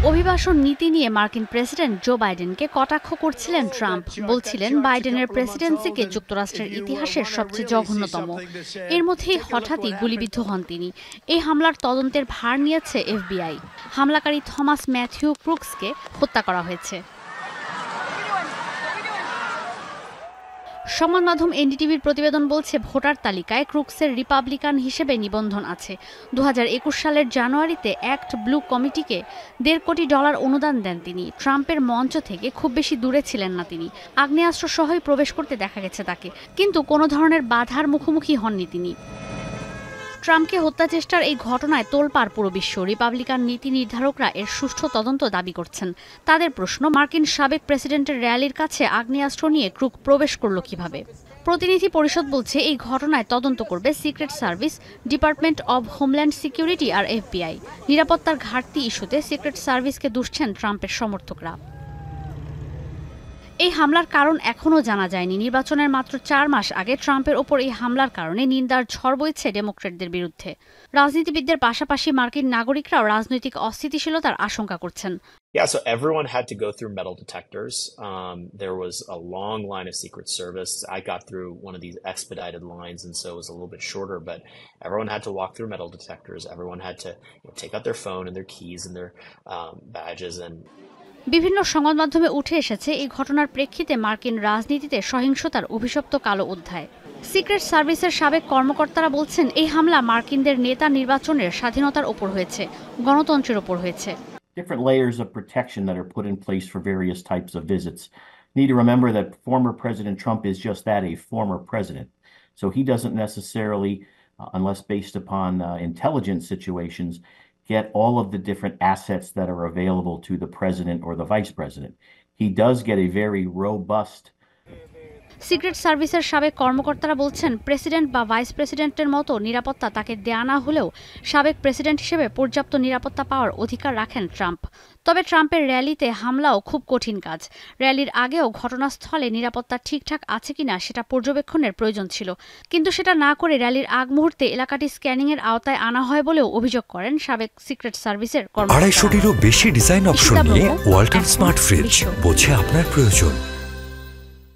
অভিবাসন নীতি নিয়ে মার্কিন প্রেসিডেন্ট জো বাইডেনকে কটাক্ষ করছিলেন ট্রাম্প, বলছিলেন বাইডেনের প্রেসিডেন্সিকে যুক্তরাষ্ট্রের ইতিহাসের সবচেয়ে জঘন্যতম। এর মধ্যেই হঠাৎই গুলিবিদ্ধ হন তিনি। এই হামলার তদন্তের ভার নিয়েছে FBI। হামলাকারী থমাস ম্যাথিউ ক্রুকসকে হত্যা করা হয়েছে। সংবাদ মাধ্যম এনডিটিভির প্রতিবেদন বলছে, ভোটার তালিকায় ক্রুকসের রিপাবলিকান হিসেবে নিবন্ধন আছে। 2021 সালের জানুয়ারিতে অ্যাক্ট ব্লু কমিটিকে $1.5 কোটি অনুদান দেন তিনি। ট্রাম্পের মঞ্চ থেকে খুব বেশি দূরে ছিলেন না তিনি। আগ্নেয়াস্ত্র সহই প্রবেশ করতে দেখা গেছে তাকে, কিন্তু কোনো ধরনের বাধার মুখোমুখি হননি তিনি। ট্রাম্পকে হত্যা চেষ্টার এই ঘটনায় তোলপাড় পুরো বিশ্ব। রিপাবলিকান নীতি নির্ধারকরা এর সুষ্ঠু তদন্ত দাবি করছেন। তাদের প্রশ্ন, মার্কিন সাবেক প্রেসিডেন্টের র্যালির কাছে আগ্নেয়াস্ত্র নিয়ে ক্রুক প্রবেশ করলো কিভাবে? প্রতিনিধি পরিষদ বলছে, এই ঘটনায় তদন্ত করবে secret service, department of homeland security আর FBI। নিরাপত্তার ঘাটতি ইস্যুতে সিক্রেট সার্ভিসকে দুষছেন ট্রাম্পের সমর্থকরা। এই হামলার কারণ এখনও জানা যায়নি। নির্বাচনের মাত্র 4 মাস আগে ট্রাম্পের ওপর এই হামলার কারণে নিন্দার ঝড় বইছে ডেমোক্র্যাটদের বিরুদ্ধে। রাজনীতিবিদদের পাশাপাশি মার্কিন নাগরিকরাও রাজনৈতিক অস্থিতিশীলতার আশঙ্কা করছেন। Yeah, so everyone had to go through metal detectors. There was a long line of Secret Service. I got through one of these expedited lines, and so it was a little bit shorter, but everyone had to walk through metal detectors. Everyone had to take out their phone and their keys and their badges and বিভিন্ন সংবাদ মাধ্যমে উঠে এসেছে এই ঘটনার প্রেক্ষিতে মার্কিন রাজনীতিতে সহিংসতার অভিশপ্ত কালো অধ্যায়। সিক্রেট সার্ভিসের সাবেক কর্মকর্তারা বলছেন, এই হামলা মার্কিনদের নেতা নির্বাচনের স্বাধীনতার উপর হয়েছে, গণতন্ত্রের উপর হয়েছে। Different layers of protection that are put in place for various types of visits. Need to remember that former President Trump is just that, a former president. So he doesn't necessarily, unless based upon intelligence situations, get all of the different assets that are available to the president or the vice president. He does get a very robust. Secret সার্ভিসের সাবেক কর্মকর্তারা বলছেন, president বা vice প্রেসিডেন্টের মতো নিরাপত্তা তাকে দেয়া না হলেও সাবেক প্রেসিডেন্ট হিসেবে পর্যাপ্ত নিরাপত্তা পাওয়ার অধিকার রাখেন ট্রাম্প। তবে ট্রাম্পের র্যালিতে হামলাও খুব কঠিন কাজ। র্যালির আগেও ঘটনাস্থলে নিরাপত্তা ঠিকঠাক আছে কিনা সেটা পর্যবেক্ষণের প্রয়োজন ছিল, কিন্তু সেটা না করে র্যালির আগ মুহূর্তে এলাকাটি স্ক্যানিংয়ের আওতায় আনা হয় বলেও অভিযোগ করেন সাবেক সিক্রেট সার্ভিসের কর্মকর্তারা। 250-টিরও বেশি ডিজাইন অপশন নিয়ে ওয়ালটন স্মার্ট ফ্রিজ, বোঝে আপনার প্রয়োজন।